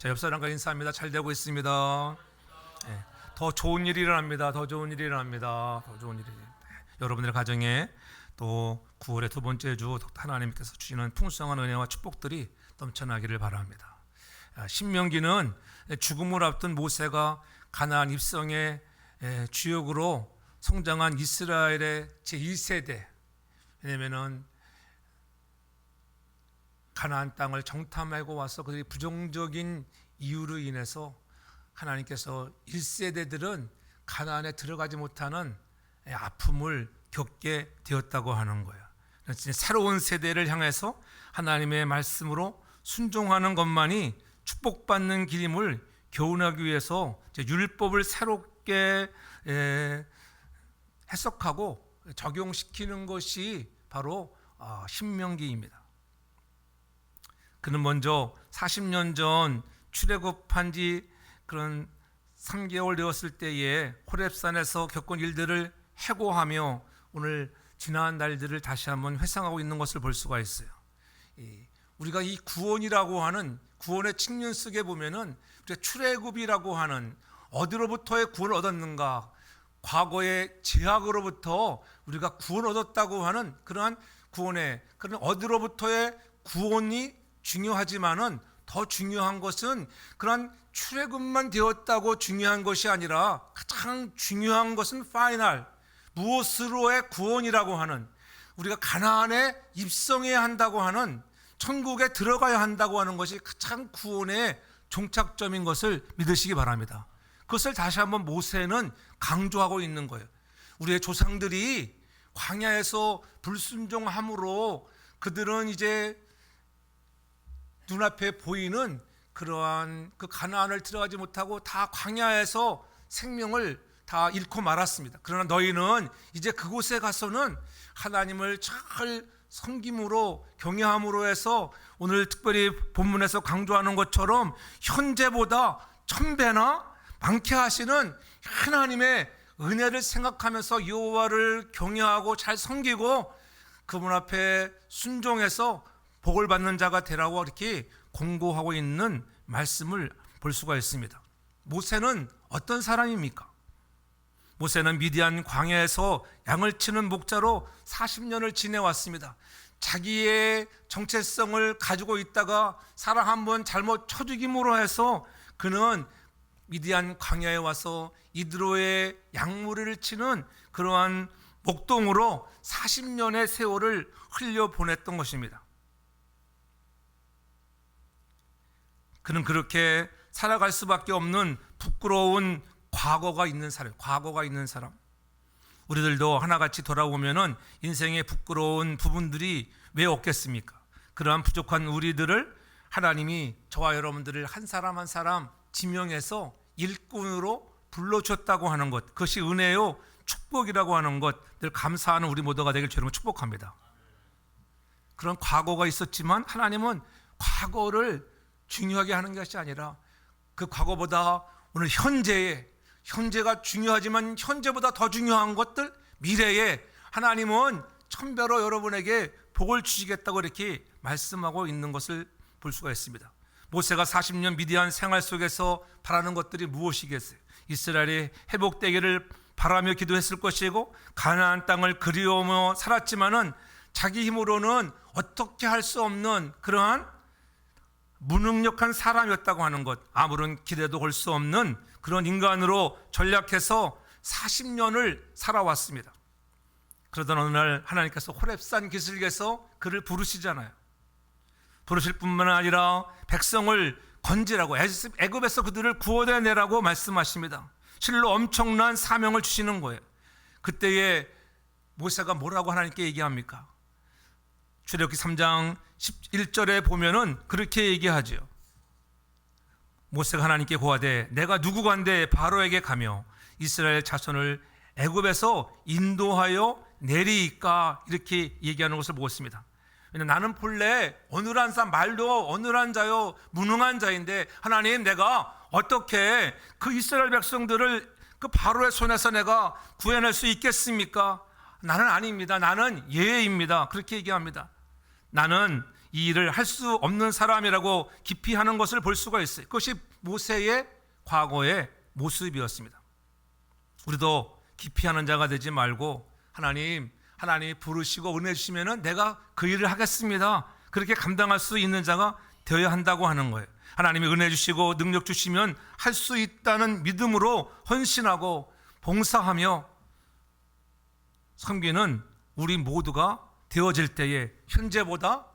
자, 옆 사람과 인사합니다. 잘 되고 있습니다. 네, 더 좋은 일이 일어납니다. 더 좋은 일이 일어납니다. 더 좋은 일이. 여러분들의 가정에 또 9월의 두 번째 주 하나님께서 주시는 풍성한 은혜와 축복들이 넘쳐나기를 바랍니다. 신명기는 죽음을 앞둔 모세가 가나안 입성의 주역으로 성장한 이스라엘의 제1세대, 왜냐면은 가나안 땅을 정탐하고 와서 그들이 부정적인 이유로 인해서 하나님께서 1세대들은 가나안에 들어가지 못하는 아픔을 겪게 되었다고 하는 거예요. 새로운 세대를 향해서 하나님의 말씀으로 순종하는 것만이 축복받는 길임을 교훈하기 위해서 율법을 새롭게 해석하고 적용시키는 것이 바로 신명기입니다. 그는 먼저 40년 전 출애굽한 지 그런 3개월 되었을 때에 호렙산에서 겪은 일들을 해고하며 오늘 지난 날들을 다시 한번 회상하고 있는 것을 볼 수가 있어요. 우리가 이 구원이라고 하는 구원의 측면 속에 보면은 우리가 출애굽이라고 하는 어디로부터의 구원을 얻었는가, 과거의 제약으로부터 우리가 구원 얻었다고 하는 그러한 구원의 그런 어디로부터의 구원이 중요하지만은 더 중요한 것은 그런 출애굽만 되었다고 중요한 것이 아니라 가장 중요한 것은 파이널, 무엇으로의 구원이라고 하는, 우리가 가나안에 입성해야 한다고 하는, 천국에 들어가야 한다고 하는 것이 가장 구원의 종착점인 것을 믿으시기 바랍니다. 그것을 다시 한번 모세는 강조하고 있는 거예요. 우리의 조상들이 광야에서 불순종함으로 그들은 이제 눈앞에 보이는 그러한 그 가나안을 들어가지 못하고 다 광야에서 생명을 다 잃고 말았습니다. 그러나 너희는 이제 그곳에 가서는 하나님을 잘 섬김으로 경외함으로 해서 오늘 특별히 본문에서 강조하는 것처럼 현재보다 1000배나 많게 하시는 하나님의 은혜를 생각하면서 여호와를 경외하고 잘 섬기고 그분 앞에 순종해서 복을 받는 자가 되라고 이렇게 공고하고 있는 말씀을 볼 수가 있습니다. 모세는 어떤 사람입니까? 모세는 미디안 광야에서 양을 치는 목자로 40년을 지내왔습니다. 자기의 정체성을 가지고 있다가 사람 한번 잘못 쳐 죽임으로 해서 그는 미디안 광야에 와서 이드로의 양무리를 치는 그러한 목동으로 40년의 세월을 흘려보냈던 것입니다. 그는 그렇게 살아갈 수밖에 없는 부끄러운 과거가 있는 사람. 우리들도 하나같이 돌아보면은 인생의 부끄러운 부분들이 왜 없겠습니까? 그러한 부족한 우리들을 하나님이 저와 여러분들을 한 사람 한 사람 지명해서 일꾼으로 불러줬다고 하는 것, 그것이 은혜요 축복이라고 하는 것, 늘 감사하는 우리 모두가 되길 주님을 축복합니다. 그런 과거가 있었지만 하나님은 과거를 중요하게 하는 것이 아니라 그 과거보다 오늘 현재가 중요하지만 현재보다 더 중요한 것들, 미래에 하나님은 1000배로 여러분에게 복을 주시겠다고 이렇게 말씀하고 있는 것을 볼 수가 있습니다. 모세가 40년 미디안 생활 속에서 바라는 것들이 무엇이겠어요? 이스라엘이 회복되기를 바라며 기도했을 것이고 가나안 땅을 그리워하며 살았지만은 자기 힘으로는 어떻게 할 수 없는 그러한 무능력한 사람이었다고 하는 것, 아무런 기대도 걸 수 없는 그런 인간으로 전략해서 40년을 살아왔습니다. 그러던 어느 날 하나님께서 호렙산 기슭에서 그를 부르시잖아요. 부르실 뿐만 아니라 백성을 건지라고, 애굽에서 그들을 구원해내라고 말씀하십니다. 실로 엄청난 사명을 주시는 거예요. 그때에 모세가 뭐라고 하나님께 얘기합니까? 출애굽기 3장 11절에 보면은 그렇게 얘기하죠. 모세가 하나님께 고하되 내가 누구간데 바로에게 가며 이스라엘 자손을 애굽에서 인도하여 내리이까, 이렇게 얘기하는 것을 보았습니다. 왜냐하면 나는 본래 어눌한 사람, 말도 어눌한 자요 무능한 자인데 하나님, 내가 어떻게 그 이스라엘 백성들을 그 바로의 손에서 내가 구해낼 수 있겠습니까? 나는 아닙니다. 나는 예입니다. 그렇게 얘기합니다. 나는 이 일을 할 수 없는 사람이라고 깊이 하는 것을 볼 수가 있어요. 그것이 모세의 과거의 모습이었습니다. 우리도 깊이 하는 자가 되지 말고 하나님이 부르시고 은혜 주시면은 내가 그 일을 하겠습니다. 그렇게 감당할 수 있는 자가 되어야 한다고 하는 거예요. 하나님이 은혜 주시고 능력 주시면 할 수 있다는 믿음으로 헌신하고 봉사하며 섬기는 우리 모두가 되어질 때에 현재보다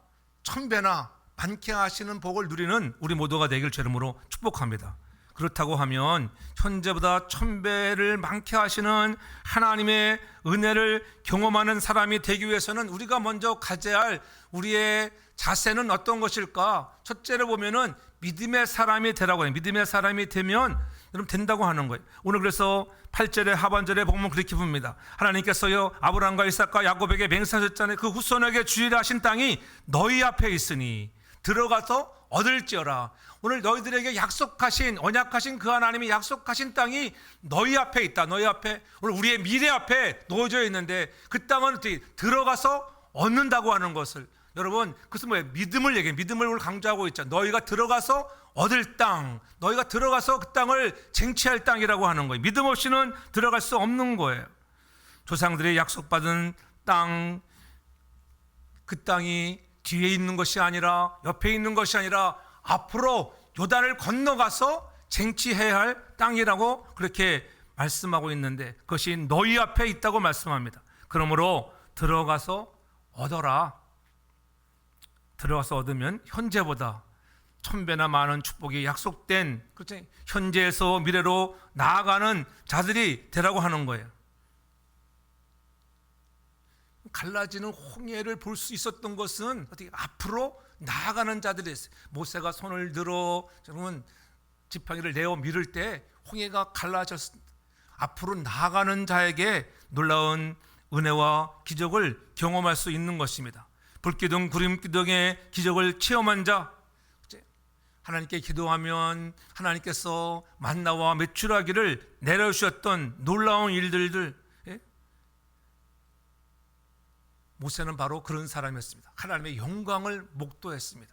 1000배나 많게 하시는 복을 누리는 우리 모두가 되길 주 이름으로 축복합니다. 그렇다고 하면 현재보다 1000배를 많게 하시는 하나님의 은혜를 경험하는 사람이 되기 위해서는 우리가 먼저 가져야 할 우리의 자세는 어떤 것일까? 첫째로 보면은 믿음의 사람이 되라고 해요. 믿음의 사람이 되면 여러분 된다고 하는 거예요. 오늘 그래서 8절의 하반절에 보면 그렇게 봅니다. 하나님께서요 아브라함과 이삭과 야곱에게 맹세하셨잖아요. 그 후손에게 주리라 하신 땅이 너희 앞에 있으니 들어가서 얻을지어라. 오늘 너희들에게 약속하신 언약하신 그 하나님이 약속하신 땅이 너희 앞에 있다. 너희 앞에 오늘 우리의 미래 앞에 놓여져 있는데 그 땅은 어떻게 들어가서 얻는다고 하는 것을 여러분 그것은 뭐예요? 믿음을 얘기해요. 믿음을 오늘 강조하고 있죠. 너희가 들어가서 얻을 땅, 너희가 들어가서 그 땅을 쟁취할 땅이라고 하는 거예요. 믿음 없이는 들어갈 수 없는 거예요. 조상들이 약속받은 땅, 그 땅이 뒤에 있는 것이 아니라 옆에 있는 것이 아니라 앞으로 요단을 건너가서 쟁취해야 할 땅이라고 그렇게 말씀하고 있는데 그것이 너희 앞에 있다고 말씀합니다. 그러므로 들어가서 얻어라. 들어가서 얻으면 현재보다 1000배나 많은 축복이 약속된 그렇죠? 현재에서 미래로 나아가는 자들이 되라고 하는 거예요. 갈라지는 홍해를 볼 수 있었던 것은 어떻게 앞으로 나아가는 자들이 있어요. 모세가 손을 들어 여러분 지팡이를 내어 밀을 때 홍해가 갈라졌습니다. 앞으로 나아가는 자에게 놀라운 은혜와 기적을 경험할 수 있는 것입니다. 불기둥 구름기둥의 기적을 체험한 자, 하나님께 기도하면 하나님께서 만나와 메추라기를 내려주셨던 놀라운 일들을 모세는 바로 그런 사람이었습니다. 하나님의 영광을 목도했습니다.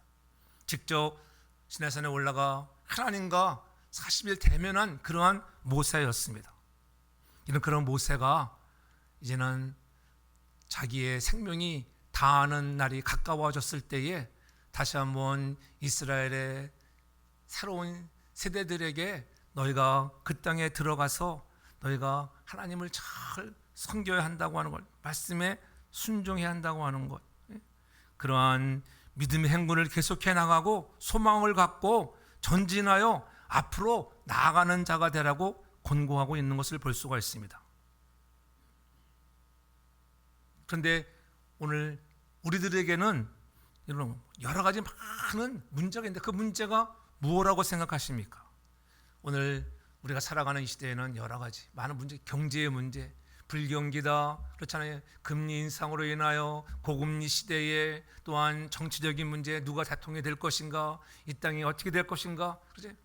직접 시내산에 올라가 하나님과 40일 대면한 그러한 모세였습니다. 이런 그런 모세가 이제는 자기의 생명이 다하는 날이 가까워졌을 때에 다시 한번 이스라엘의 새로운 세대들에게 너희가 그 땅에 들어가서 너희가 하나님을 잘 섬겨야 한다고 하는 것, 말씀에 순종해야 한다고 하는 것, 그러한 믿음의 행군을 계속해 나가고 소망을 갖고 전진하여 앞으로 나아가는 자가 되라고 권고하고 있는 것을 볼 수가 있습니다. 그런데 오늘 우리들에게는 여러 가지 많은 문제가 있는데 그 문제가 무엇이라고 생각하십니까? 오늘 우리가 살아가는 이 시대에는 여러 가지 많은 문제, 경제의 문제, 불경기다 그렇잖아요. 금리 인상으로 인하여 고금리 시대에 또한 정치적인 문제, 누가 대통령이 될 것인가, 이 땅이 어떻게 될 것인가, 그렇지?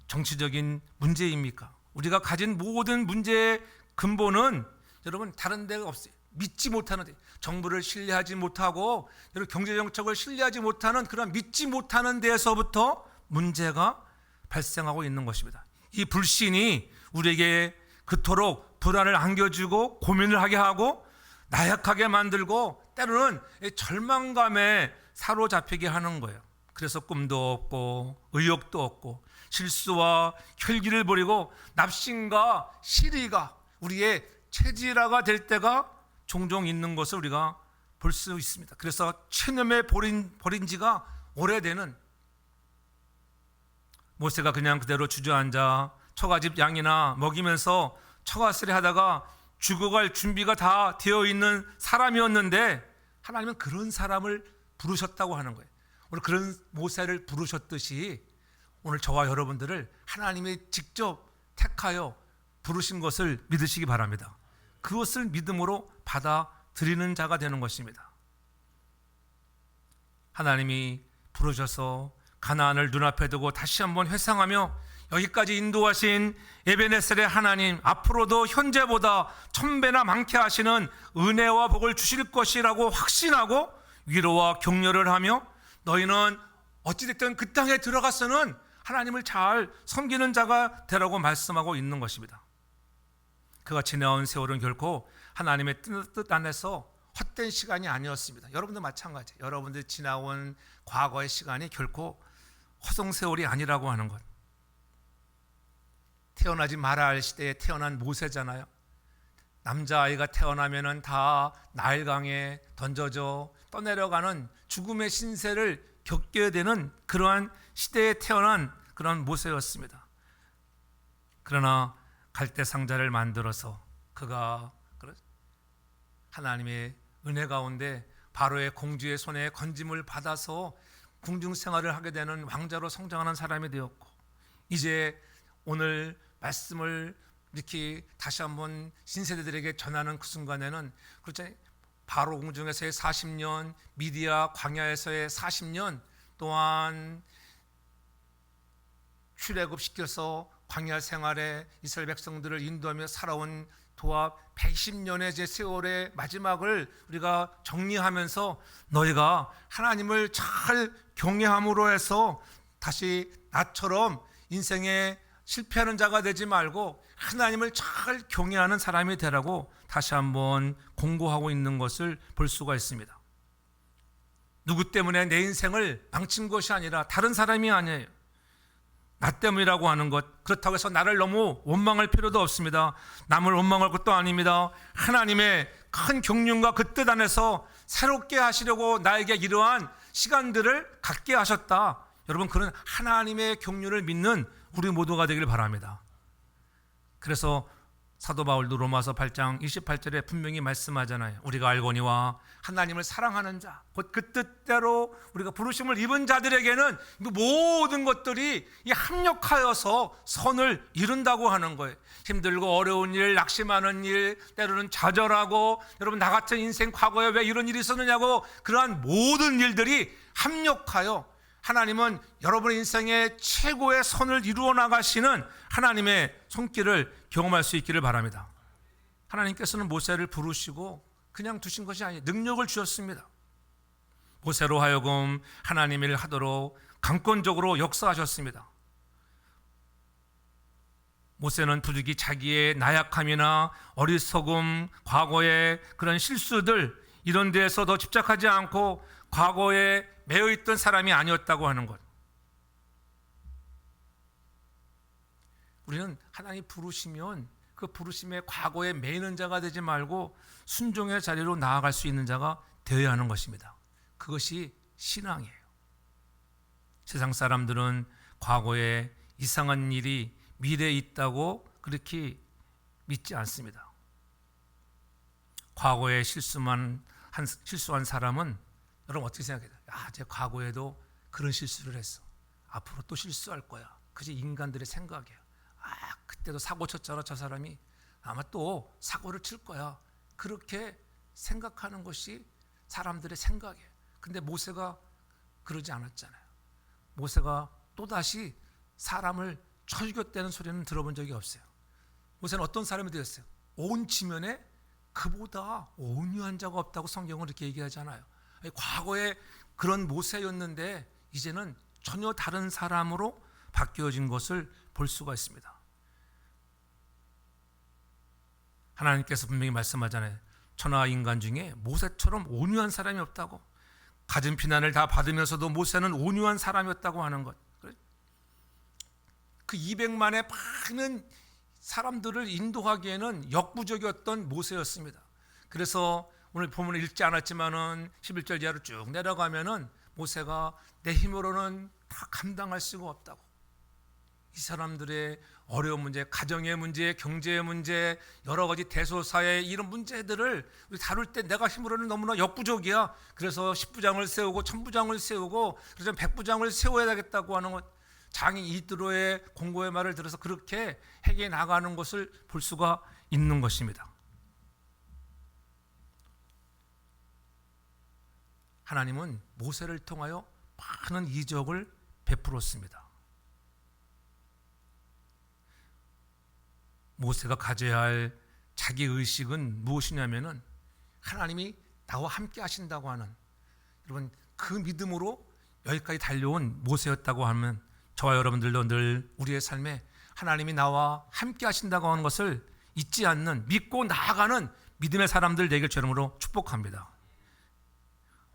정치적인 문제입니까? 우리가 가진 모든 문제의 근본은 여러분 다른 데가 없어요. 믿지 못하는 데, 정부를 신뢰하지 못하고 여러분 경제정책을 신뢰하지 못하는 그런 믿지 못하는 데에서부터 문제가 발생하고 있는 것입니다. 이 불신이 우리에게 그토록 불안을 안겨주고 고민을 하게 하고 나약하게 만들고 때로는 절망감에 사로잡히게 하는 거예요. 그래서 꿈도 없고 의욕도 없고 실수와 혈기를 부리고 납신과 시리가 우리의 체질화가 될 때가 종종 있는 것을 우리가 볼 수 있습니다. 그래서 체념에 버린 지가 오래되는 모세가 그냥 그대로 주저앉아 처가집 양이나 먹이면서 처가살이 하다가 죽어갈 준비가 다 되어 있는 사람이었는데 하나님은 그런 사람을 부르셨다고 하는 거예요. 오늘 그런 모세를 부르셨듯이 오늘 저와 여러분들을 하나님이 직접 택하여 부르신 것을 믿으시기 바랍니다. 그것을 믿음으로 받아들이는 자가 되는 것입니다. 하나님이 부르셔서 가나안을 눈앞에 두고 다시 한번 회상하며 여기까지 인도하신 에베네셀의 하나님, 앞으로도 현재보다 1000배나 많게 하시는 은혜와 복을 주실 것이라고 확신하고 위로와 격려를 하며 너희는 어찌됐든 그 땅에 들어가서는 하나님을 잘 섬기는 자가 되라고 말씀하고 있는 것입니다. 그가 지나온 세월은 결코 하나님의 뜻 안에서 헛된 시간이 아니었습니다. 여러분도 마찬가지. 여러분들 지나온 과거의 시간이 결코 허송세월이 아니라고 하는 것. 태어나지 말아야 할 시대에 태어난 모세잖아요. 남자아이가 태어나면은 다 나일강에 던져져 떠내려가는 죽음의 신세를 겪게 되는 그러한 시대에 태어난 그런 모세였습니다. 그러나 갈대 상자를 만들어서 그가 하나님의 은혜 가운데 바로의 공주의 손에 건짐을 받아서 궁중 생활을 하게 되는 왕자로 성장하는 사람이 되었고, 이제 오늘 말씀을 이렇게 다시 한번 신세대들에게 전하는 그 순간에는 그렇죠. 바로 공중에서의 40년, 미디아 광야에서의 40년, 또한 출애굽시켜서 광야 생활에 이스라엘 백성들을 인도하며 살아온 도합 110년의 제 세월의 마지막을 우리가 정리하면서 너희가 하나님을 잘 경외함으로 해서 다시 나처럼 인생에 실패하는 자가 되지 말고 하나님을 잘 경외하는 사람이 되라고 다시 한번 공고하고 있는 것을 볼 수가 있습니다. 누구 때문에 내 인생을 망친 것이 아니라 다른 사람이 아니에요. 나 때문이라고 하는 것, 그렇다고 해서 나를 너무 원망할 필요도 없습니다. 남을 원망할 것도 아닙니다. 하나님의 큰 경륜과 그 뜻 안에서 새롭게 하시려고 나에게 이러한 시간들을 갖게 하셨다. 여러분, 그런 하나님의 경륜을 믿는 우리 모두가 되길 바랍니다. 그래서 사도 바울도 로마서 8장 28절에 분명히 말씀하잖아요. 우리가 알거니와 하나님을 사랑하는 자, 곧 그 뜻대로 우리가 부르심을 입은 자들에게는 모든 것들이 합력하여서 선을 이룬다고 하는 거예요. 힘들고 어려운 일, 낙심하는 일, 때로는 좌절하고, 여러분 나 같은 인생 과거에 왜 이런 일이 있었느냐고, 그러한 모든 일들이 합력하여 하나님은 여러분의 인생에 최고의 선을 이루어 나가시는 하나님의 손길을 경험할 수 있기를 바랍니다. 하나님께서는 모세를 부르시고 그냥 두신 것이 아니에요. 능력을 주셨습니다. 모세로 하여금 하나님의 일을 하도록 강권적으로 역사하셨습니다. 모세는 부득이 자기의 나약함이나 어리석음, 과거의 그런 실수들, 이런 데에서 더 집착하지 않고 과거에 매여있던 사람이 아니었다고 하는 것. 우리는 하나님 부르시면 그 부르심의 과거에 매이는 자가 되지 말고 순종의 자리로 나아갈 수 있는 자가 되어야 하는 것입니다. 그것이 신앙이에요. 세상 사람들은 과거에 이상한 일이 미래에 있다고 그렇게 믿지 않습니다. 과거에 실수한 사람은 여러분 어떻게 생각해요? 제 과거에도 그런 실수를 했어. 앞으로 또 실수할 거야. 그게 인간들의 생각이에요. 그때도 사고 쳤잖아. 저 사람이 아마 또 사고를 칠 거야. 그렇게 생각하는 것이 사람들의 생각이에요. 근데 모세가 그러지 않았잖아요. 모세가 또다시 사람을 쳐죽였다는 소리는 들어본 적이 없어요. 모세는 어떤 사람이 되었어요? 온 지면에 그보다 온유한 자가 없다고 성경은 이렇게 얘기하잖아요. 과거에 그런 모세였는데 이제는 전혀 다른 사람으로 바뀌어진 것을 볼 수가 있습니다. 하나님께서 분명히 말씀하잖아요. 천하 인간 중에 모세처럼 온유한 사람이 없다고. 갖은 비난을 다 받으면서도 모세는 온유한 사람이었다고 하는 것. 그 200만의 많은 사람들을 인도하기에는 역부족이었던 모세였습니다. 그래서 오늘 본문을 읽지 않았지만은 11절 이하로 쭉 내려가면은 모세가 내 힘으로는 다 감당할 수가 없다고. 이 사람들의 어려운 문제, 가정의 문제, 경제의 문제, 여러 가지 대소사의 이런 문제들을 우리 다룰 때 내가 힘으로는 너무나 역부족이야. 그래서 10부장을 세우고 1000부장을 세우고 그래서 100부장을 세워야 되겠다고 하는 것. 장이 이드로의 공고의 말을 들어서 그렇게 해결해 나가는 것을 볼 수가 있는 것입니다. 하나님은 모세를 통하여 많은 이적을 베풀었습니다. 모세가 가져야 할 자기 의식은 무엇이냐면은 하나님이 나와 함께 하신다고 하는, 여러분 그 믿음으로 여기까지 달려온 모세였다고 하면 저와 여러분들도 늘 우리의 삶에 하나님이 나와 함께 하신다고 하는 것을 잊지 않는 믿고 나아가는 믿음의 사람들 되길 주님으로 축복합니다.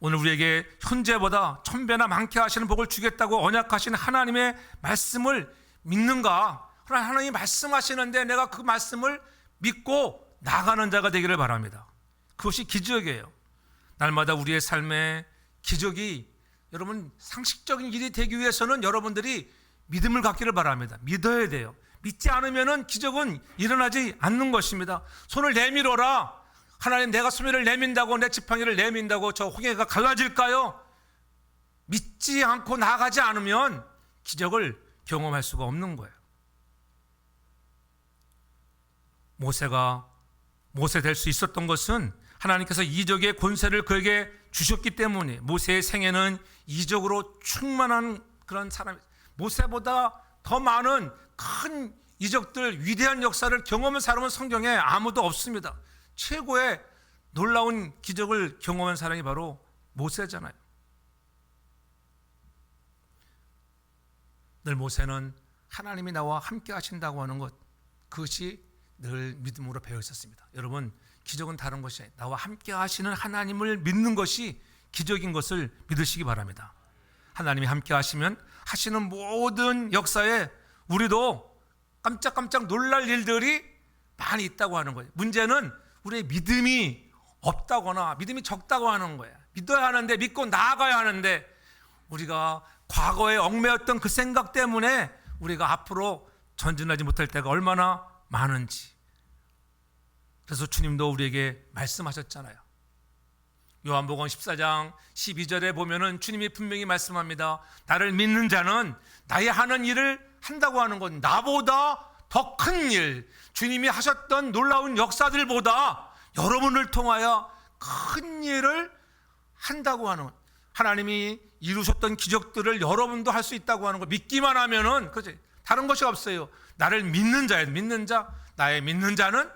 오늘 우리에게 현재보다 1000배나 많게 하시는 복을 주겠다고 언약하신 하나님의 말씀을 믿는가? 하나님이 말씀하시는데 내가 그 말씀을 믿고 나가는 자가 되기를 바랍니다. 그것이 기적이에요. 날마다 우리의 삶에 기적이 여러분 상식적인 일이 되기 위해서는 여러분들이 믿음을 갖기를 바랍니다. 믿어야 돼요. 믿지 않으면 기적은 일어나지 않는 것입니다. 손을 내밀어라. 하나님, 내가 손을 내민다고, 내 지팡이를 내민다고 저 홍해가 갈라질까요? 믿지 않고 나가지 않으면 기적을 경험할 수가 없는 거예요. 모세가 모세 될 수 있었던 것은 하나님께서 이적의 권세를 그에게 주셨기 때문에 모세의 생애는 이적으로 충만한 그런 사람이, 모세보다 더 많은 큰 이적들, 위대한 역사를 경험한 사람은 성경에 아무도 없습니다. 최고의 놀라운 기적을 경험한 사람이 바로 모세잖아요. 늘 모세는 하나님이 나와 함께 하신다고 하는 것, 그것이 늘 믿음으로 배어 있었습니다. 여러분, 기적은 다른 것이 아니에요. 나와 함께 하시는 하나님을 믿는 것이 기적인 것을 믿으시기 바랍니다. 하나님이 함께 하시면 하시는 모든 역사에 우리도 깜짝깜짝 놀랄 일들이 많이 있다고 하는 거예요. 문제는 우리의 믿음이 없다거나 믿음이 적다고 하는 거예요. 믿어야 하는데, 믿고 나아가야 하는데, 우리가 과거에 얽매였던 그 생각 때문에 우리가 앞으로 전진하지 못할 때가 얼마나 많은지. 그래서 주님도 우리에게 말씀하셨잖아요. 요한복음 14장 12절에 보면은 주님이 분명히 말씀합니다. 나를 믿는 자는 나의 하는 일을 한다고 하는 건 나보다 더 큰 일, 주님이 하셨던 놀라운 역사들보다 여러분을 통하여 큰 일을 한다고 하는 것, 하나님이 이루셨던 기적들을 여러분도 할 수 있다고 하는 것, 믿기만 하면은, 그렇지, 다른 것이 없어요. 나를 믿는 자예요. 믿는 자, 나의 믿는 자는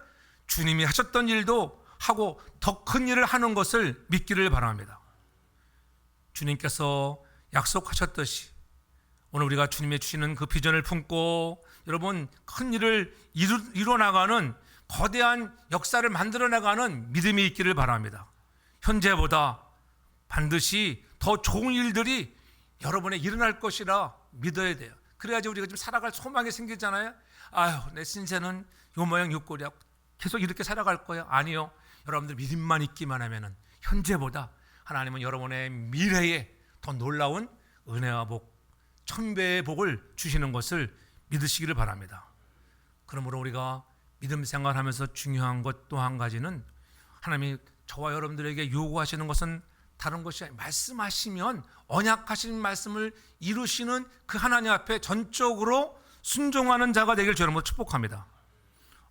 주님이 하셨던 일도 하고 더 큰 일을 하는 것을 믿기를 바랍니다. 주님께서 약속하셨듯이 오늘 우리가 주님의 주시는 그 비전을 품고 여러분 큰 일을 이뤄나가는 거대한 역사를 만들어나가는 믿음이 있기를 바랍니다. 현재보다 반드시 더 좋은 일들이 여러분에 일어날 것이라 믿어야 돼요. 그래야지 우리가 좀 살아갈 소망이 생기잖아요. 아유, 내 신세는 요 모양 요 꼴이야, 계속 이렇게 살아갈 거예요. 아니요, 여러분들 믿음만 있기만 하면은 현재보다 하나님은 여러분의 미래에 더 놀라운 은혜와 복, 1000배의 복을 주시는 것을 믿으시기를 바랍니다. 그러므로 우리가 믿음 생활하면서 중요한 것 또 한 가지는, 하나님이 저와 여러분들에게 요구하시는 것은 다른 것이 아니라 말씀하시면 언약하신 말씀을 이루시는 그 하나님 앞에 전적으로 순종하는 자가 되길 저는 축복합니다.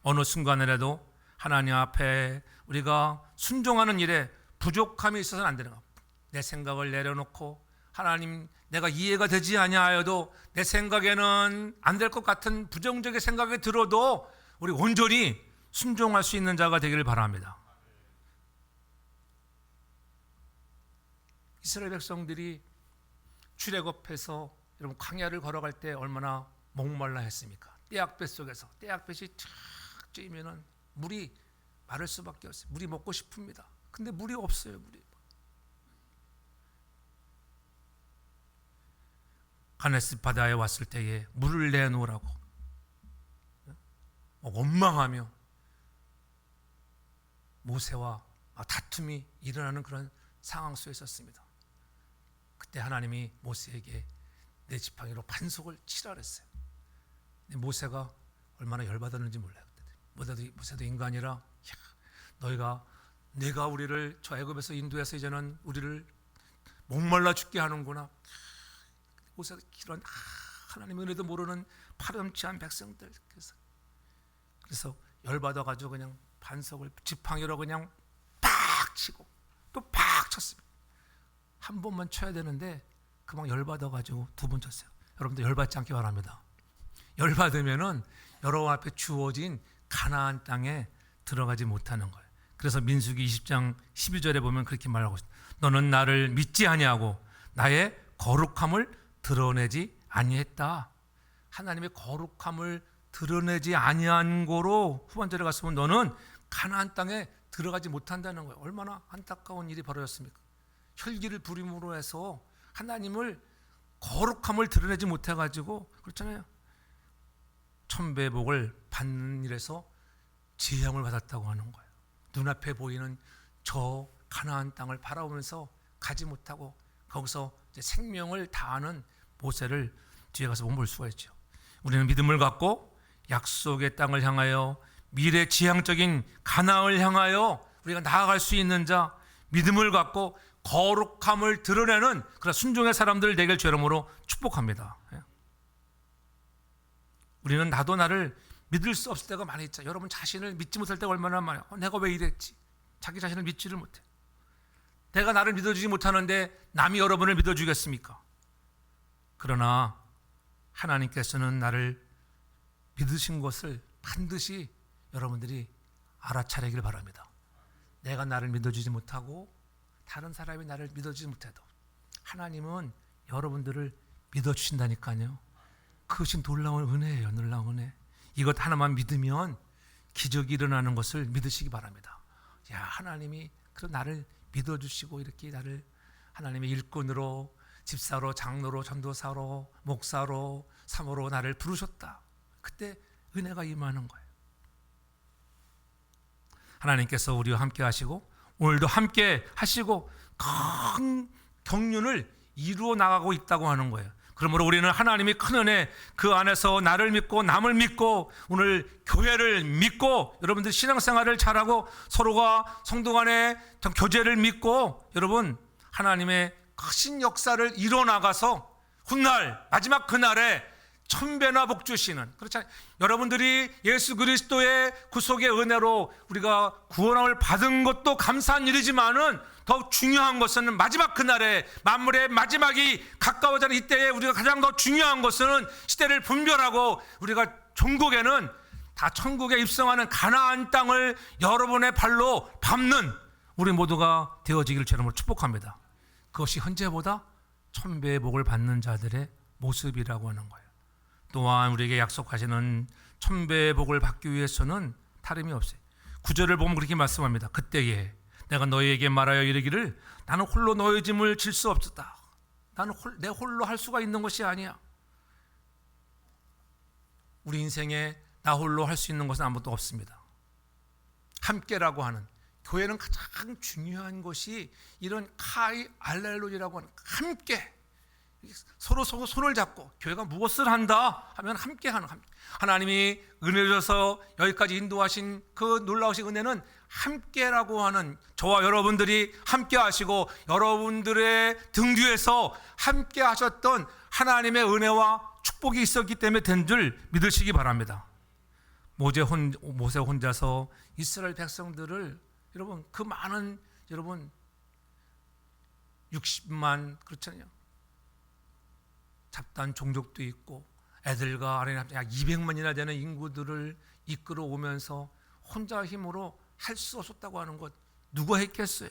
어느 순간이라도 하나님 앞에 우리가 순종하는 일에 부족함이 있어서는 안 되는 것. 내 생각을 내려놓고 하나님, 내가 이해가 되지 아니하여도 내 생각에는 안 될 것 같은 부정적인 생각이 들어도 우리 온전히 순종할 수 있는 자가 되기를 바랍니다. 이스라엘 백성들이 출애굽해서 여러분 광야를 걸어갈 때 얼마나 목말라 했습니까? 떼약볕 속에서 떼약볕이 쫙 쬐면은 물이 마를 수밖에 없어요. 물이 먹고 싶습니다. 근데 물이 없어요. 물이. 가네스 바다에 왔을 때에 물을 내놓으라고 원망하며 모세와 다툼이 일어나는 그런 상황 속에 있었습니다. 그때 하나님이 모세에게 내 지팡이로 반석을 치라 그랬어요. 모세가 얼마나 열받았는지 몰라요. 모세도 인간이라, 내가 우리를 저 애굽에서 인도해서 이제는 우리를 목말라 죽게 하는구나. 모세가 이런 하나님의 은혜도 모르는 파렴치한 백성들. 그래서 열받아가지고 그냥 반석을 지팡이로 그냥 팍 치고 또 팍 쳤습니다. 한 번만 쳐야 되는데 그만 열받아가지고 2번 쳤어요. 여러분들 열받지 않기 바랍니다. 열받으면은 여러분 앞에 주어진 가나안 땅에 들어가지 못하는 거예요. 그래서 민수기 20장 12절에 보면 그렇게 말하고 있습니다. 너는 나를 믿지 아니하고 나의 거룩함을 드러내지 아니했다. 하나님의 거룩함을 드러내지 아니한 거로 후반절에 갔으면 너는 가나안 땅에 들어가지 못한다는 거예요. 얼마나 안타까운 일이 벌어졌습니까? 혈기를 부림으로 해서 하나님을 거룩함을 드러내지 못해가지고 그렇잖아요. 천배의 복을 받는 일에서 재앙을 받았다고 하는 거예요. 눈앞에 보이는 저 가나안 땅을 바라보면서 가지 못하고 거기서 이제 생명을 다하는 모세를 뒤에 가서 볼 수가 있죠. 우리는 믿음을 갖고 약속의 땅을 향하여 미래 지향적인 가나안을 향하여 우리가 나아갈 수 있는 자, 믿음을 갖고 거룩함을 드러내는 그런 순종의 사람들 되길 주 이름으로 축복합니다. 우리는 나도 나를 믿을 수 없을 때가 많이 있죠. 여러분 자신을 믿지 못할 때가 얼마나 많아요. 내가 왜 이랬지? 자기 자신을 믿지를 못해. 내가 나를 믿어주지 못하는데 남이 여러분을 믿어주겠습니까? 그러나 하나님께서는 나를 믿으신 것을 반드시 여러분들이 알아차리길 바랍니다. 내가 나를 믿어주지 못하고 다른 사람이 나를 믿어주지 못해도 하나님은 여러분들을 믿어주신다니까요. 그것이 놀라운 은혜예요. 놀라운 은혜. 이것 하나만 믿으면 기적이 일어나는 것을 믿으시기 바랍니다. 야, 하나님이 그 나를 믿어주시고 이렇게 나를 하나님의 일꾼으로, 집사로, 장로로, 전도사로, 목사로, 사모로 나를 부르셨다. 그때 은혜가 임하는 거예요. 하나님께서 우리와 함께 하시고 오늘도 함께 하시고 큰 경륜을 이루어 나가고 있다고 하는 거예요. 그러므로 우리는 하나님이 큰 은혜 그 안에서 나를 믿고 남을 믿고 오늘 교회를 믿고 여러분들 신앙생활을 잘하고 서로가 성도 간의 교제를 믿고 여러분 하나님의 크신 역사를 이뤄나가서 훗날 마지막 그날에 천배나 복 주시는 그렇잖아요. 여러분들이 예수 그리스도의 구속의 은혜로 우리가 구원을 받은 것도 감사한 일이지만은 더욱 중요한 것은 마지막 그날에 만물의 마지막이 가까워지는 이때에 우리가 가장 더 중요한 것은 시대를 분별하고 우리가 종국에는 다 천국에 입성하는 가나안 땅을 여러분의 발로 밟는 우리 모두가 되어지기를 주님으로 축복합니다. 그것이 현재보다 천배의 복을 받는 자들의 모습이라고 하는 거예요. 또한 우리에게 약속하시는 천배의 복을 받기 위해서는 다름이 없어요. 9절을 보면 그렇게 말씀합니다. 그때에 내가 너희에게 말하여 이르기를 나는 홀로 너희 짐을 질 수 없었다. 나는 내 홀로 할 수가 있는 것이 아니야. 우리 인생에 나 홀로 할 수 있는 것은 아무것도 없습니다. 함께라고 하는 교회는 가장 중요한 것이 이런 카이 알렐루야라고 하는 함께 서로 손을 잡고 교회가 무엇을 한다 하면 함께하는 하나님이 은혜 주셔서 여기까지 인도하신 그 놀라우신 은혜는 함께라고 하는 저와 여러분들이 함께 하시고 여러분들의 등 뒤에서 함께 하셨던 하나님의 은혜와 축복이 있었기 때문에 된 줄 믿으시기 바랍니다. 모세 혼자서 이스라엘 백성들을 여러분 그 많은 여러분 60만 그렇잖아요. 잡다한 종족도 있고 애들과 아래 약 200만이나 되는 인구들을 이끌어 오면서 혼자 힘으로 할 수 없었다고 하는 것 누가 했겠어요?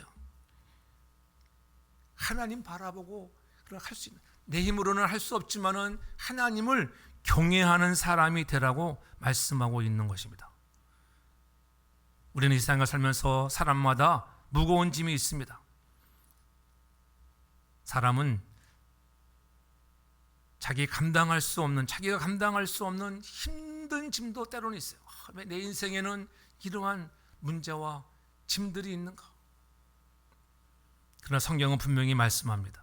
하나님 바라보고 할 수 있는 내 힘으로는 할 수 없지만은 하나님을 경외하는 사람이 되라고 말씀하고 있는 것입니다. 우리는 이 세상을 살면서 사람마다 무거운 짐이 있습니다. 사람은 자기가 감당할 수 없는 힘든 짐도 때로는 있어요. 왜 내 인생에는 이러한 문제와 짐들이 있는가? 그러나 성경은 분명히 말씀합니다.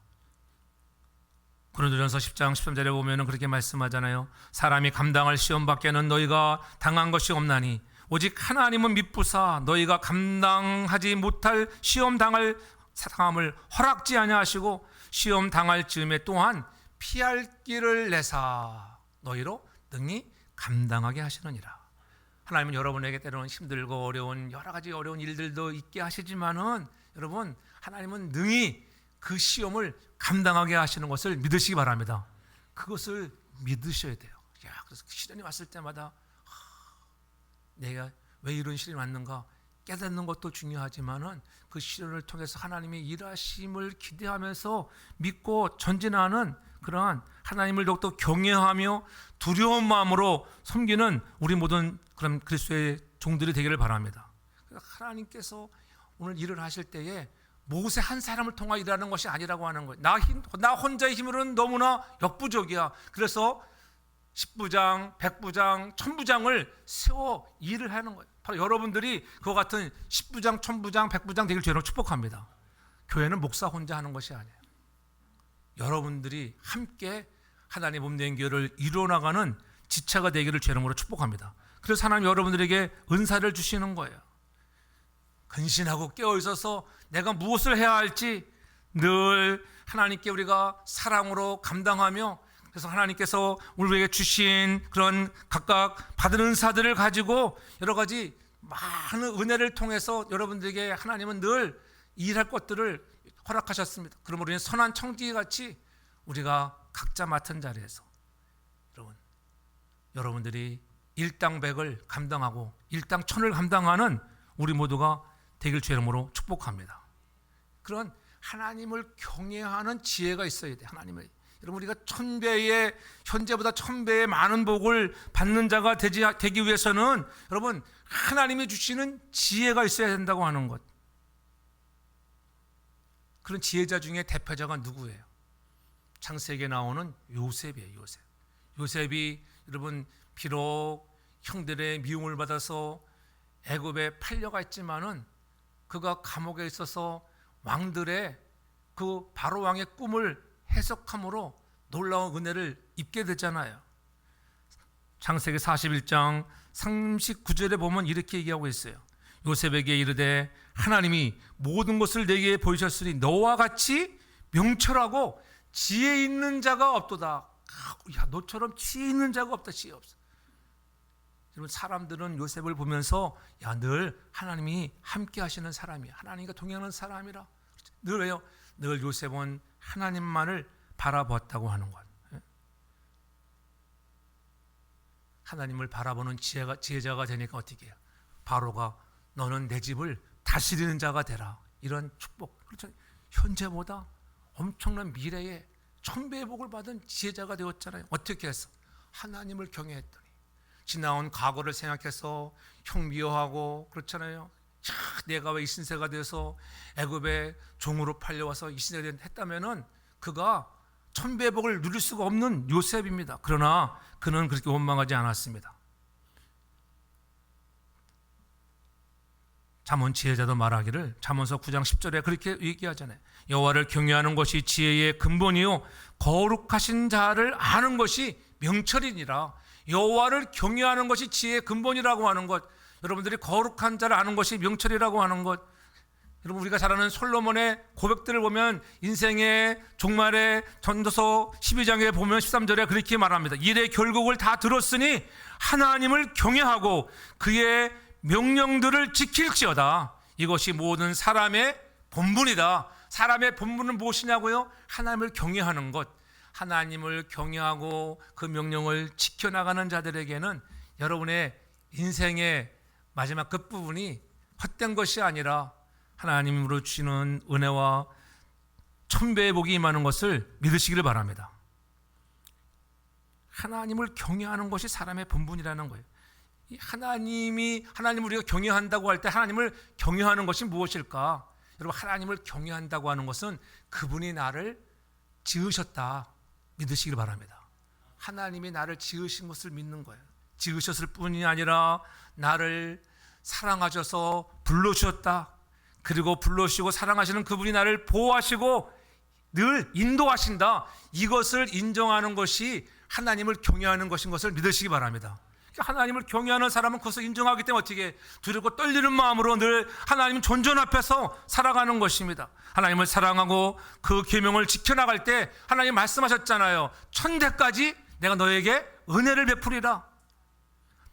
고린도전서 10장 13절에 보면 그렇게 말씀하잖아요. 사람이 감당할 시험 밖에는 너희가 당한 것이 없나니 오직 하나님은 미쁘사 너희가 감당하지 못할 시험 당할 상함을 허락지 아니하시고 시험 당할 즈음에 또한 피할 길을 내사 너희로 능히 감당하게 하시느니라. 하나님은 여러분에게 때로는 힘들고 어려운 여러 가지 어려운 일들도 있게 하시지만은 여러분 하나님은 능히 그 시험을 감당하게 하시는 것을 믿으시기 바랍니다. 그것을 믿으셔야 돼요. 그래서 시련이 왔을 때마다 내가 왜 이런 시련이 왔는가 깨닫는 것도 중요하지만은 그 시련을 통해서 하나님의 일하심을 기대하면서 믿고 전진하는 그러한 하나님을 더욱더 경외하며 두려운 마음으로 섬기는 우리 모든 그런 그리스도의 종들이 되기를 바랍니다. 하나님께서 오늘 일을 하실 때에 모세 한 사람을 통하 일하는 것이 아니라고 하는 거예요. 나 혼자의 힘으로는 너무나 역부족이야. 그래서 10부장, 100부장, 1000부장을 세워 일을 하는 거예요. 바로 여러분들이 그와 같은 10부장, 1000부장, 100부장 되길 주로 축복합니다. 교회는 목사 혼자 하는 것이 아니에요. 여러분들이 함께 하나님의 몸된 교회를 이루어나가는 지체가 되기를 주의 이름으로 축복합니다. 그래서 하나님 여러분들에게 은사를 주시는 거예요. 근신하고 깨어있어서 내가 무엇을 해야 할지 늘 하나님께 우리가 사랑으로 감당하며, 그래서 하나님께서 우리에게 주신 그런 각각 받은 은사들을 가지고 여러 가지 많은 은혜를 통해서 여러분들에게 하나님은 늘 일할 것들을 허락하셨습니다. 그러므로 우리는 선한 청지기같이 우리가 각자 맡은 자리에서 여러분들이 일당백을 감당하고 일당천을 감당하는 우리 모두가 되길 주의 이름으로 축복합니다. 그런 하나님을 경외하는 지혜가 있어야 돼요. 하나님을, 여러분 우리가 1000배의 현재보다 1000배의 많은 복을 받는 자가 되기 위해서는 여러분 하나님이 주시는 지혜가 있어야 된다고 하는 것. 그런 지혜자 중에 대표자가 누구예요? 창세기에 나오는 요셉이에요. 요셉이 여러분 비록 형들의 미움을 받아서 애굽에 팔려가 있지만은 그가 감옥에 있어서 왕들의 그 바로 왕의 꿈을 해석함으로 놀라운 은혜를 입게 되잖아요. 창세기 41장 39절에 보면 이렇게 얘기하고 있어요. 요셉에게 이르되 하나님이 모든 것을 내게 보이셨으니 너와 같이 명철하고 지혜 있는 자가 없도다. 야, 너처럼 지혜 있는 자가 없다. 지혜 없어. 여러분 사람들은 요셉을 보면서 야, 늘 하나님이 함께 하시는 사람이야. 하나님과 동행하는 사람이라. 늘 왜요? 늘 요셉은 하나님만을 바라보았다고 하는 것. 하나님을 바라보는 지혜자가 되니까 어떻게 해요? 바로가 너는 내 집을 다스리는 자가 되라. 이런 축복. 그렇죠? 현재보다 엄청난 미래에 1000배의 복을 받은 지혜자가 되었잖아요. 어떻게 해서? 하나님을 경외했더니. 지나온 과거를 생각해서 형 미워하고 그렇잖아요. 야, 내가 왜 이 신세가 돼서 애굽에 종으로 팔려와서 이 신세가 했다면은 그가 1000배의 복을 누릴 수가 없는 요셉입니다. 그러나 그는 그렇게 원망하지 않았습니다. 잠언 지혜자도 말하기를 잠언서 9장 10절에 그렇게 얘기하잖아요. 여호와를 경외하는 것이 지혜의 근본이요 거룩하신 자를 아는 것이 명철이니라. 여호와를 경외하는 것이 지혜의 근본이라고 하는 것, 여러분들이 거룩한 자를 아는 것이 명철이라고 하는 것. 여러분 우리가 잘 아는 솔로몬의 고백들을 보면 인생의 종말의 전도서 12장에 보면 13절에 그렇게 말합니다. 일의 결국을 다 들었으니 하나님을 경외하고 그의 명령들을 지킬지어다. 이것이 모든 사람의 본분이다. 사람의 본분은 무엇이냐고요? 하나님을 경외하는 것. 하나님을 경외하고 그 명령을 지켜나가는 자들에게는 여러분의 인생의 마지막 끝부분이 헛된 것이 아니라 하나님으로 주시는 은혜와 1000배의 복이 임하는 것을 믿으시기를 바랍니다. 하나님을 경외하는 것이 사람의 본분이라는 거예요. 하나님을 우리가 경외한다고 할 때 하나님을 경외하는 것이 무엇일까? 여러분 하나님을 경외한다고 하는 것은 그분이 나를 지으셨다 믿으시길 바랍니다. 하나님이 나를 지으신 것을 믿는 거예요. 지으셨을 뿐이 아니라 나를 사랑하셔서 불러주셨다. 그리고 불러주시고 사랑하시는 그분이 나를 보호하시고 늘 인도하신다. 이것을 인정하는 것이 하나님을 경외하는 것인 것을 믿으시기 바랍니다. 하나님을 경외하는 사람은 그것을 인정하기 때문에 어떻게 두렵고 떨리는 마음으로 늘 하나님 존전 앞에서 살아가는 것입니다. 하나님을 사랑하고 그 계명을 지켜나갈 때 하나님 말씀하셨잖아요. 1000대까지 내가 너에게 은혜를 베풀이라.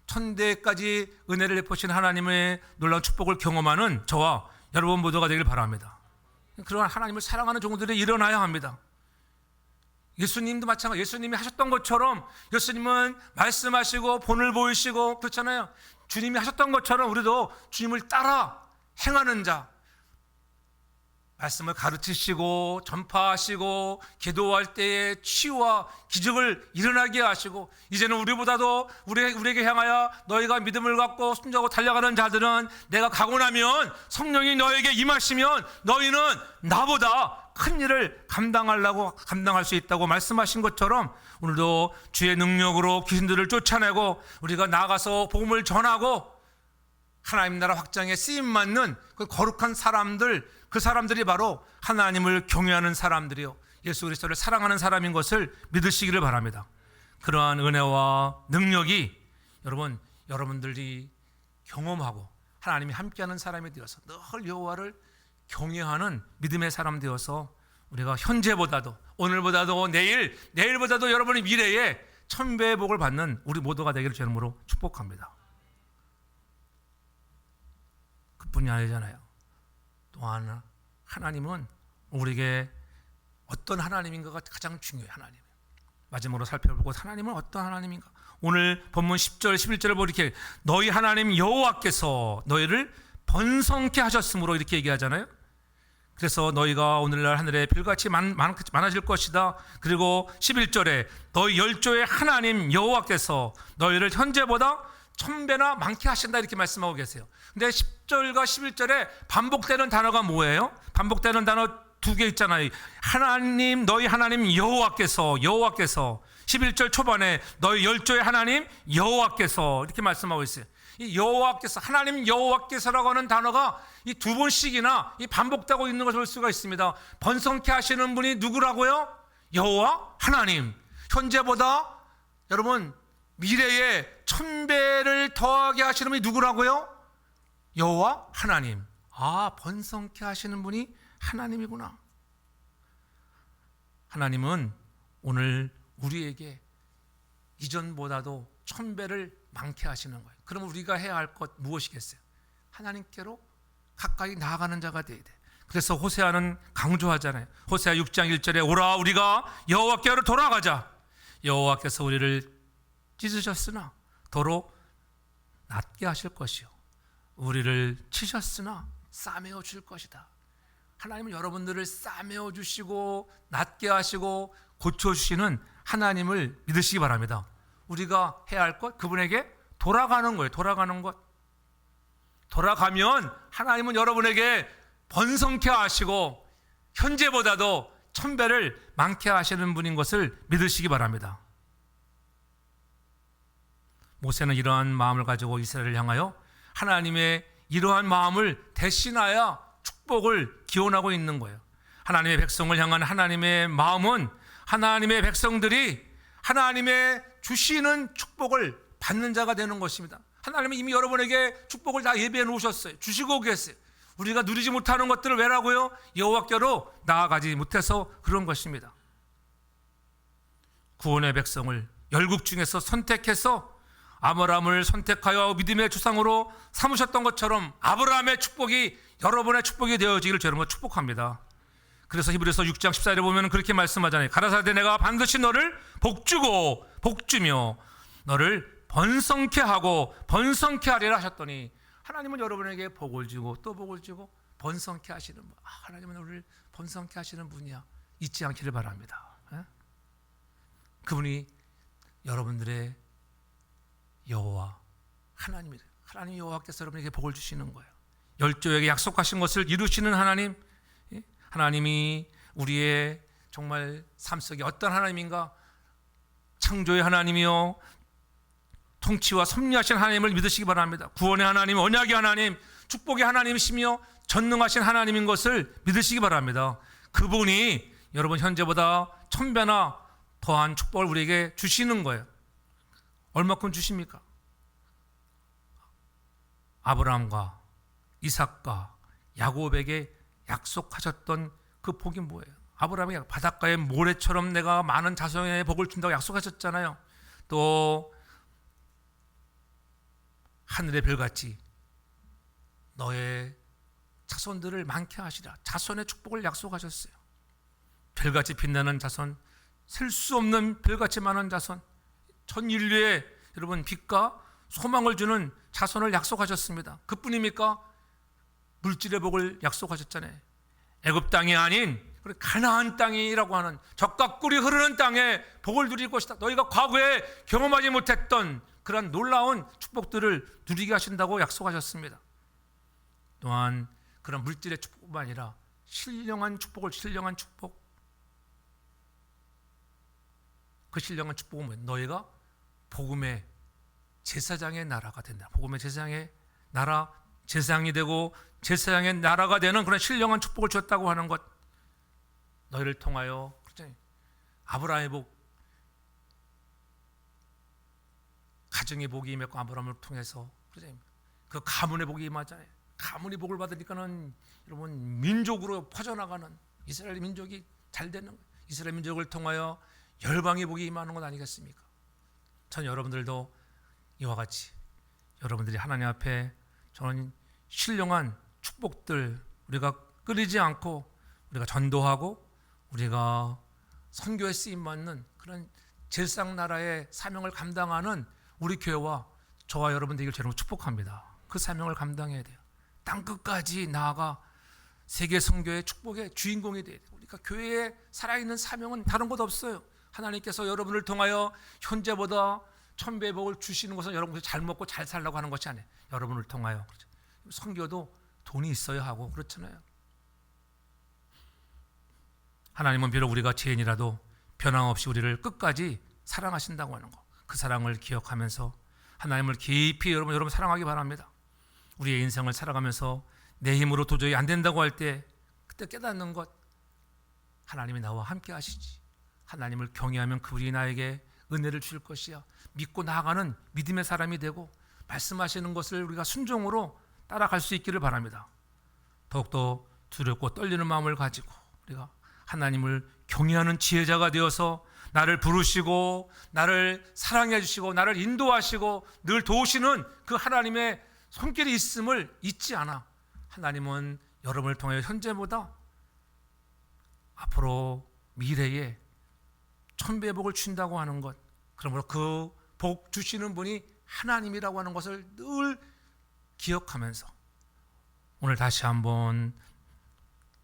1000대까지 은혜를 베푸신 하나님의 놀라운 축복을 경험하는 저와 여러분 모두가 되길 바랍니다. 그런 하나님을 사랑하는 종들이 일어나야 합니다. 예수님도 마찬가지. 예수님이 하셨던 것처럼 예수님은 말씀하시고 본을 보이시고 그렇잖아요. 주님이 하셨던 것처럼 우리도 주님을 따라 행하는 자, 말씀을 가르치시고 전파하시고 기도할 때에 치유와 기적을 일어나게 하시고, 이제는 우리보다도 우리에게 향하여 너희가 믿음을 갖고 순종하고 달려가는 자들은 내가 가고 나면 성령이 너에게 임하시면 너희는 나보다 큰 일을 감당할 수 있다고 말씀하신 것처럼, 오늘도 주의 능력으로 귀신들을 쫓아내고 우리가 나가서 복음을 전하고 하나님 나라 확장에 쓰임받는 그 거룩한 사람들, 그 사람들이 바로 하나님을 경외하는 사람들이요, 예수 그리스도를 사랑하는 사람인 것을 믿으시기를 바랍니다. 그러한 은혜와 능력이 여러분들이 경험하고 하나님이 함께하는 사람이 되어서 늘 여호와를 경외하는 믿음의 사람 되어서 우리가 현재보다도 오늘보다도 내일보다도 여러분의 미래에 천배의 복을 받는 우리 모두가 되기를 주님으로 축복합니다. 그뿐이 아니잖아요. 또한 하나님은 우리에게 어떤 하나님인가가 가장 중요해요. 하나님. 마지막으로 살펴보고 하나님은 어떤 하나님인가. 오늘 본문 10절 11절을 보면 이렇게 너희 하나님 여호와께서 너희를 번성케 하셨으므로 이렇게 얘기하잖아요. 그래서 너희가 오늘날 하늘에 별같이 많아질 것이다. 그리고 11절에 너희 열조의 하나님 여호와께서 너희를 현재보다 1000배나 많게 하신다 이렇게 말씀하고 계세요. 근데 10절과 11절에 반복되는 단어가 뭐예요? 반복되는 단어 두 개 있잖아요. 하나님, 너희 하나님 여호와께서 11절 초반에 너희 열조의 하나님 여호와께서 이렇게 말씀하고 있어요. 이 여호와께서, 하나님 여호와께서라고 하는 단어가 이 두 번씩이나 이 반복되고 있는 것을 볼 수가 있습니다. 번성케 하시는 분이 누구라고요? 여호와 하나님. 현재보다 여러분 미래에 1000배를 더하게 하시는 분이 누구라고요? 여호와 하나님. 아, 번성케 하시는 분이 하나님이구나. 하나님은 오늘 우리에게 이전보다도 1000배를 많게 하시는 거예요. 그럼 우리가 해야 할 것 무엇이겠어요? 하나님께로 가까이 나아가는 자가 되어야 돼. 그래서 호세아는 강조하잖아요. 호세아 6장 1절에 오라 우리가 여호와께로 돌아가자. 여호와께서 우리를 찢으셨으나 도로 낫게 하실 것이요 우리를 치셨으나 싸매어 줄 것이다. 하나님은 여러분들을 싸매어 주시고 낫게 하시고 고쳐주시는 하나님을 믿으시기 바랍니다. 우리가 해야 할 것, 그분에게 돌아가는 거예요. 돌아가는 것. 돌아가면 하나님은 여러분에게 번성케 하시고 현재보다도 1000배를 많게 하시는 분인 것을 믿으시기 바랍니다. 모세는 이러한 마음을 가지고 이스라엘을 향하여 하나님의 이러한 마음을 대신하여 축복을 기원하고 있는 거예요. 하나님의 백성을 향한 하나님의 마음은 하나님의 백성들이 하나님의 주시는 축복을 받는 자가 되는 것입니다. 하나님은 이미 여러분에게 축복을 다 예비해 놓으셨어요. 주시고 계세요. 우리가 누리지 못하는 것들을 왜라고요? 여호와께로 나아가지 못해서 그런 것입니다. 구원의 백성을 열국 중에서 선택해서 아브라함을 선택하여 믿음의 조상으로 삼으셨던 것처럼 아브라함의 축복이 여러분의 축복이 되어지기를 저는 축복합니다. 그래서 히브리서 6장 14절에 보면 그렇게 말씀하잖아요. 가라사대 내가 반드시 너를 복주고 복주며 너를 번성케 하고 번성케 하리라 하셨더니, 하나님은 여러분에게 복을 주고 또 복을 주고 번성케 하시는 분. 하나님은 우리를 번성케 하시는 분이야. 잊지 않기를 바랍니다. 그분이 여러분들의 여호와 하나님이래요. 하나님 여호와께서 여러분에게 복을 주시는 거예요. 열조에게 약속하신 것을 이루시는 하나님. 하나님이 우리의 정말 삶 속에 어떤 하나님인가? 창조의 하나님이요 통치와 섭리하신 하나님을 믿으시기 바랍니다. 구원의 하나님, 언약의 하나님, 축복의 하나님이시며 전능하신 하나님인 것을 믿으시기 바랍니다. 그분이 여러분 현재보다 1000배나 더한 축복을 우리에게 주시는 거예요. 얼마큼 주십니까? 아브라함과 이삭과 야곱에게 약속하셨던 그 복이 뭐예요? 아브라함이 바닷가의 모래처럼 내가 많은 자손의 복을 준다고 약속하셨잖아요. 또 하늘의 별같이 너의 자손들을 많게 하시라. 자손의 축복을 약속하셨어요. 별같이 빛나는 자손, 셀 수 없는 별같이 많은 자손, 전 인류에 여러분 빛과 소망을 주는 자손을 약속하셨습니다. 그뿐입니까? 물질의 복을 약속하셨잖아요. 애굽 땅이 아닌 가나안 땅이라고 하는 젖과 꿀이 흐르는 땅에 복을 누릴 것이다. 너희가 과거에 경험하지 못했던 그런 놀라운 축복들을 누리게 하신다고 약속하셨습니다. 또한 그런 물질의 축복뿐만 아니라 신령한 축복을, 신령한 축복, 그 신령한 축복은 뭐예요? 너희가 복음의 제사장의 나라가 된다. 복음의 제사장의 나라, 제사장이 되고 제사장의 나라가 되는 그런 신령한 축복을 줬다고 하는 것. 너희를 통하여 아브라함의 복, 가정의 복이 임했고 아브라함을 통해서 그 가문의 복이 임하잖아요. 가문의 복을 받으니까는 여러분 민족으로 퍼져나가는 이스라엘 민족이 잘 되는 거예요. 이스라엘 민족을 통하여 열방의 복이 임하는 것 아니겠습니까? 전 여러분들도 이와 같이 여러분들이 하나님 앞에 저는 신령한 축복들 우리가 끊이지 않고 우리가 전도하고 우리가 선교에 쓰임받는 그런 제사장 나라의 사명을 감당하는 우리 교회와 저와 여러분들에게 저는 축복합니다. 그 사명을 감당해야 돼요. 땅끝까지 나아가 세계 선교의 축복의 주인공이 돼야 돼요. 우리가 교회에 살아있는 사명은 다른 것 없어요. 하나님께서 여러분을 통하여 현재보다 1000배의 복을 주시는 것은 여러분이 잘 먹고 잘 살라고 하는 것이 아니에요. 여러분을 통하여. 그렇죠. 선교도 돈이 있어야 하고 그렇잖아요. 하나님은 비록 우리가 죄인이라도 변함없이 우리를 끝까지 사랑하신다고 하는 것, 그 사랑을 기억하면서 하나님을 깊이 여러분 사랑하기 바랍니다. 우리의 인생을 살아가면서 내 힘으로 도저히 안 된다고 할 때 그때 깨닫는 것, 하나님이 나와 함께 하시지. 하나님을 경외하면 그분이 나에게 은혜를 줄 것이야. 믿고 나아가는 믿음의 사람이 되고 말씀하시는 것을 우리가 순종으로 따라갈 수 있기를 바랍니다. 더욱더 두렵고 떨리는 마음을 가지고 우리가 하나님을 경외하는 지혜자가 되어서 나를 부르시고 나를 사랑해 주시고 나를 인도하시고 늘 도우시는 그 하나님의 손길이 있음을 잊지 않아. 하나님은 여러분을 통해 현재보다 앞으로 미래에 1000배의 복을 준다고 하는 것, 그러므로 그 복 주시는 분이 하나님이라고 하는 것을 늘 기억하면서 오늘 다시 한번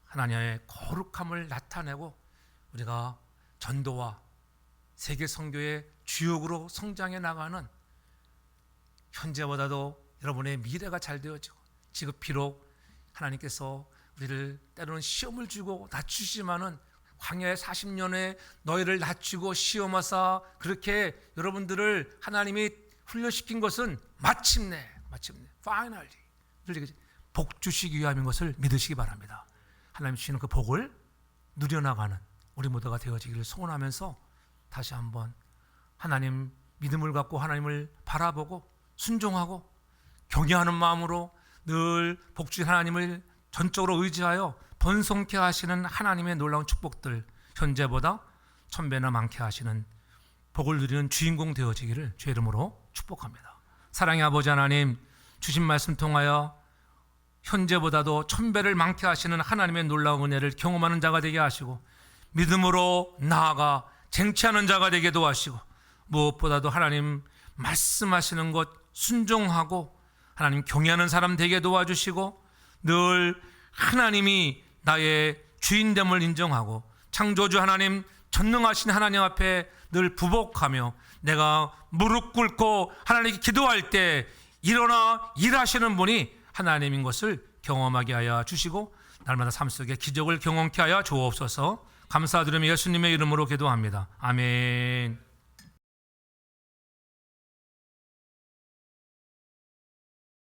하나님의 거룩함을 나타내고 우리가 전도와 세계 선교의 주역으로 성장해 나가는, 현재보다도 여러분의 미래가 잘 되어지고, 지금 비록 하나님께서 우리를 때로는 시험을 주고 낮추시지만은 광야의 40년에 너희를 낮추고 시험하사 그렇게 여러분들을 하나님이 훈련시킨 것은 마침내 finally 복 주시기 위함인 것을 믿으시기 바랍니다. 하나님 주시는 그 복을 누려나가는 우리 모두가 되어지기를 소원하면서 다시 한번 하나님 믿음을 갖고 하나님을 바라보고 순종하고 경외하는 마음으로 늘 복 주신 하나님을 전적으로 의지하여 번성케 하시는 하나님의 놀라운 축복들, 현재보다 1000배나 많게 하시는 복을 누리는 주인공 되어지기를 주의 이름으로 축복합니다. 사랑의 아버지 하나님, 주신 말씀 통하여 현재보다도 1000배를 많게 하시는 하나님의 놀라운 은혜를 경험하는 자가 되게 하시고 믿음으로 나아가 쟁취하는 자가 되게도 하시고, 무엇보다도 하나님 말씀하시는 것 순종하고 하나님 경외하는 사람 되게 도와주시고, 늘 하나님이 나의 주인됨을 인정하고 창조주 하나님, 전능하신 하나님 앞에 늘 부복하며 내가 무릎 꿇고 하나님께 기도할 때 일어나 일하시는 분이 하나님인 것을 경험하게 하여 주시고 날마다 삶 속에 기적을 경험케 하여 주옵소서. 감사드리며 예수님의 이름으로 기도합니다. 아멘.